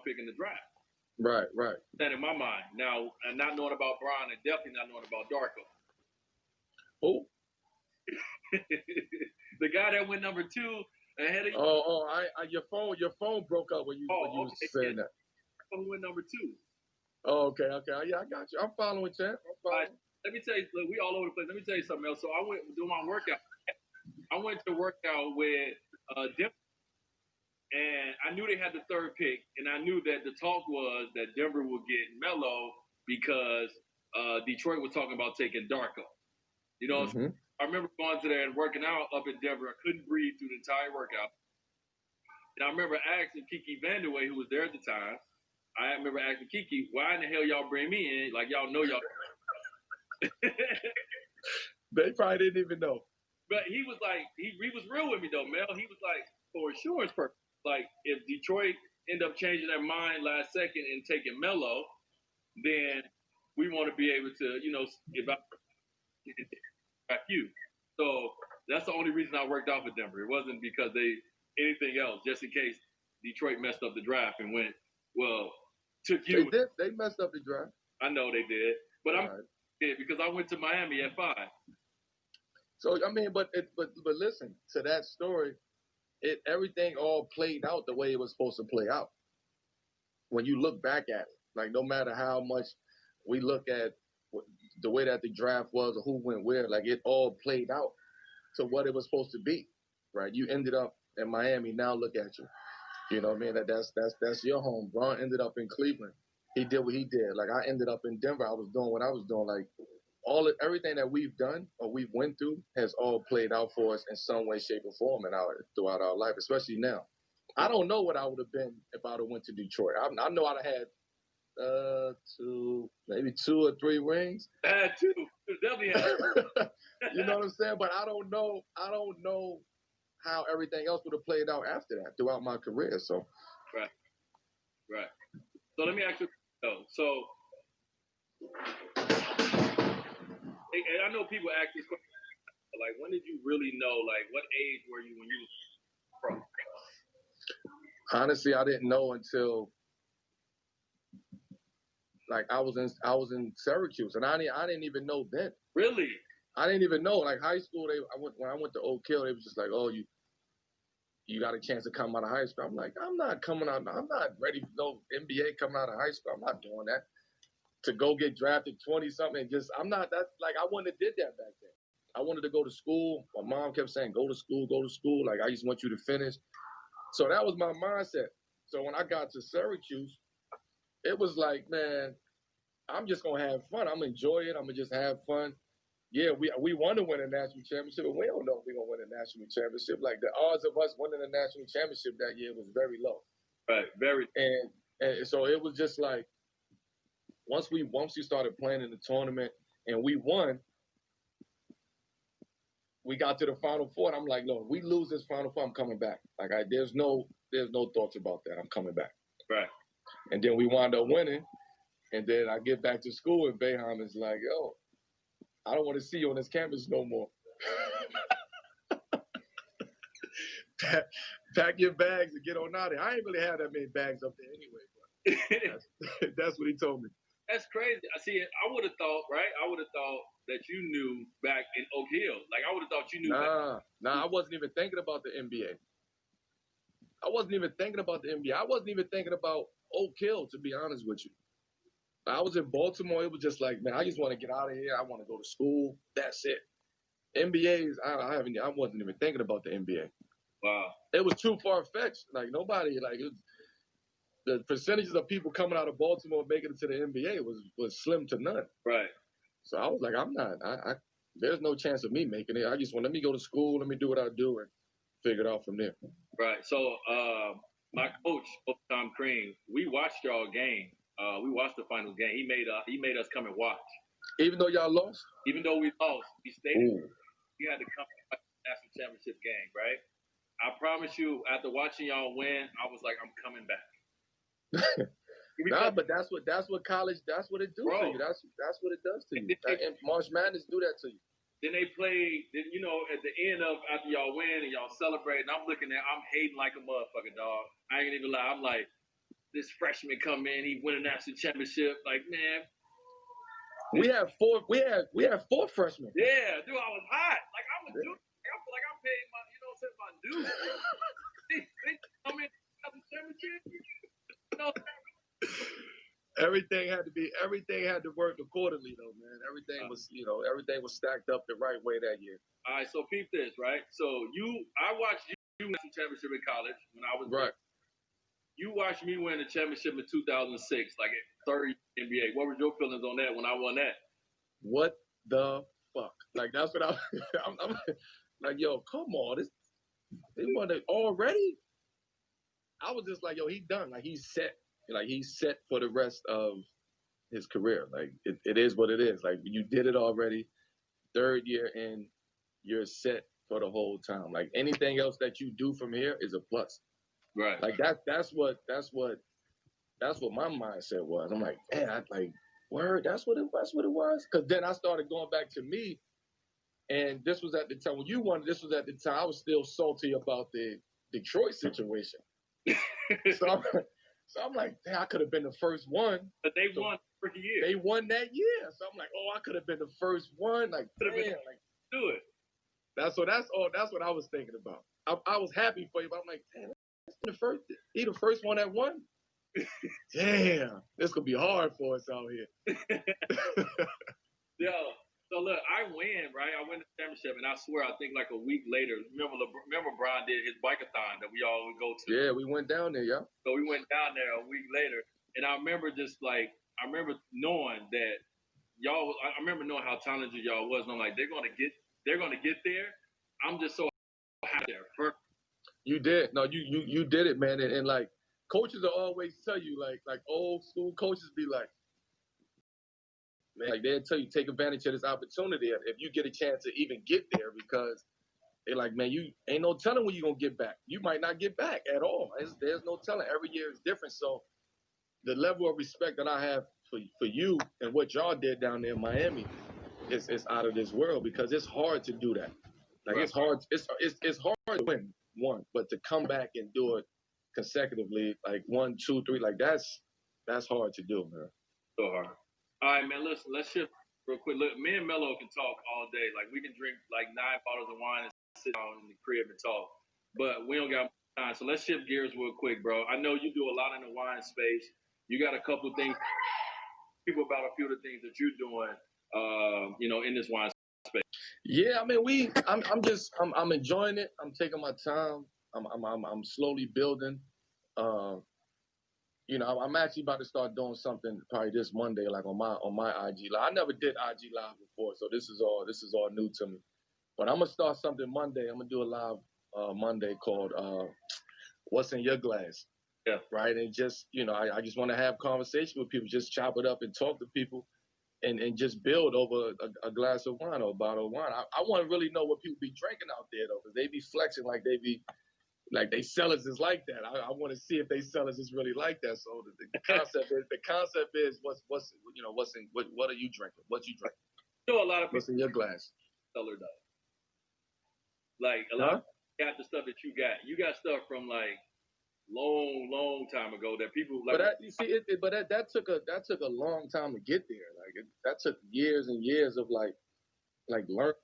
pick in the draft. Right. That in my mind. Now, and not knowing about Bron and definitely not knowing about Darko. Who? The guy that went number 2 ahead of you. Your phone broke up when you was saying that. Who went number 2? Oh, okay. Yeah, I got you. I'm following, champ. Let me tell you, look, we all over the place. Let me tell you something else. So I went doing my workout. I went to work out with Denver, and I knew they had the 3rd pick, and I knew that the talk was that Denver would get Melo because Detroit was talking about taking Darko. You know, Mm-hmm. I remember going to there and working out up in Denver. I couldn't breathe through the entire workout. And I remember asking Kiki Vandeweghe, who was there at the time, I remember asking Kiki, why in the hell y'all bring me in? Like, y'all know y'all. They probably didn't even know. But he was like, he was real with me, though, Mel. He was like, for insurance purposes, like, if Detroit end up changing their mind last second and taking Melo, then we want to be able to, you know, give out you. So that's the only reason I worked out for Denver. It wasn't because anything else, just in case Detroit messed up the draft and went, well, took you. They messed up the draft. I know they did. But because I went to Miami at 5. So I mean, but listen to that story. Everything all played out the way it was supposed to play out. When you look back at it, like no matter how much we look at the way that the draft was or who went where, like it all played out to what it was supposed to be, right? You ended up in Miami. Now look at you. You know what I mean? That's your home. Bron ended up in Cleveland. He did what he did. Like I ended up in Denver. I was doing what I was doing. Like everything that we've done or we've went through has all played out for us in some way, shape, or form throughout our life, especially now. I don't know what I would have been if I would have went to Detroit. I know I'd have had maybe 2 or 3 rings. Had 2. Definitely had. You know what I'm saying? But I don't know how everything else would have played out after that throughout my career. So right. So let me ask you. So and I know people ask this question, like, when did you really know? Like, what age were you when you was pro? Honestly, I didn't know until like I was in Syracuse, and I didn't even know then. Really? I didn't even know. Like high school, when I went to Oak Hill, they was just like, oh, you got a chance to come out of high school. I'm like, I'm not coming out. I'm not ready for no NBA coming out of high school. I'm not doing that. To go get drafted 20-something and I'm not that, like, I wouldn't have did that back then. I wanted to go to school. My mom kept saying, go to school. Like, I just want you to finish. So that was my mindset. So when I got to Syracuse, it was like, man, I'm just going to have fun. I'm going to enjoy it. I'm going to just have fun. Yeah, we want to win a national championship, but we don't know if we're going to win a national championship. Like, the odds of us winning a national championship that year was very low. Right, very. And so it was just like, once we started playing in the tournament and we won, we got to the Final Four, and I'm like, no, if we lose this Final Four, I'm coming back. Like, there's no thoughts about that. I'm coming back. Right. And then we wound up winning, and then I get back to school, and Boeheim is like, yo, I don't want to see you on this campus no more. Pack your bags and get on out of here. I ain't really had that many bags up there anyway, but that's what he told me. That's crazy. I see it. I would have thought, right? I would have thought that you knew back in Oak Hill. Like, I would have thought you knew. Nah, I wasn't even thinking about the NBA. I wasn't even thinking about Oak Hill, to be honest with you. I was in Baltimore. It was just like, man, I just want to get out of here. I want to go to school. That's it. NBA's, I wasn't even thinking about the NBA. Wow. It was too far-fetched. Like, nobody, the percentages of people coming out of Baltimore making it to the NBA was slim to none. Right. So I was like, I'm not. There's no chance of me making it. I just want, let me go to school, let me do what I do, and figure it out from there. Right. So my coach, Tom Crean, we watched y'all game. We watched the final game. He made us come and watch. Even though y'all lost? Even though we lost, he stated we had to come to the national championship game, right? I promise you, after watching y'all win, I was like, I'm coming back. Nah, but that's what college, that's what it do to you. That's what it does to you. And March Madness do that to you. Then they play, you know, at the end of after y'all win and y'all celebrate, and I'm looking at, I'm hating like a motherfucker, dog. I ain't even lie. I'm like, this freshman come in, he win a national championship. Like, man, we have four freshmen. Yeah, dude, I was hot. Like, I was doing. I feel like I paid my, you know, what I'm saying, my dues. they come in national championship. You know. Everything had to work accordingly, though, man. Everything was stacked up the right way that year. All right, so peep this, right? So I watched you win the championship in college when I was right. You watched me win the championship in 2006, like at third NBA. What were your feelings on that when I won that? What the fuck? Like, that's what I'm like, yo, come on, they won it already. I was just like, yo, he done. Like, he's set. Like, he's set for the rest of his career. Like, it is what it is. Like, you did it already. Third year in, you're set for the whole time. Like, anything else that you do from here is a plus. Right. Like, that's what my mindset was. I'm like, man, word, that's what it was. Because then I started going back to me, and this was at the time when you won. This was at the time I was still salty about the Detroit situation. So I'm like, damn, I could have been the first one. But they won the year. They won that year. So I'm like, oh, I could have been the first one. Like, damn, like, do it. That's what I was thinking about. I was happy for you, but I'm like, damn, he the first one that won. Damn, this could be hard for us out here. Yo, so look, I win, right? I win the championship, and I swear, I think like a week later, remember Brian did his bike-a-thon that we all would go to. Yeah, we went down there, yeah. So we went down there a week later, and I remember knowing that y'all. I remember knowing how talented y'all was, and I'm like, they're gonna get there. I'm just so happy there. You did. No, you did it, man, and like coaches will always tell you, like old school coaches be like, man, like they'll tell you take advantage of this opportunity if you get a chance to even get there, because they're like, man, you ain't no telling when you're gonna get back. You might not get back at all. There's no telling. Every year is different. So the level of respect that I have for you and what y'all did down there in Miami is out of this world, because it's hard to do that. Like, right. It's hard to win one, but to come back and do it consecutively, like 1, 2, 3, like that's hard to do, man. So hard. All right, man. Listen, let's shift real quick. Look, me and Melo can talk all day. Like, we can drink like 9 bottles of wine and sit down in the crib and talk. But we don't got much time, so let's shift gears real quick, bro. I know you do a lot in the wine space. You got a couple things. People about a few of the things that you're doing, in this wine space. Yeah, I mean, I'm enjoying it. I'm taking my time. I'm slowly building. I'm actually about to start doing something probably this Monday, like on my IG Live. I never did IG Live before, so this is all new to me. But I'm gonna start something Monday. I'm gonna do a live Monday called "What's in Your Glass." Yeah. Right, and just I just want to have conversation with people, just chop it up and talk to people, and just build over a glass of wine or a bottle of wine. I want to really know what people be drinking out there, though, because they be flexing like they sellers is like that. I want to see if they sellers is really like that. So the concept is what are you drinking? What you drinking? A lot of people what's in your glass? Seller does. Like a lot of got the stuff that you got. You got stuff from like long time ago that people like. But that took a long time to get there. Like that took years and years of like learn.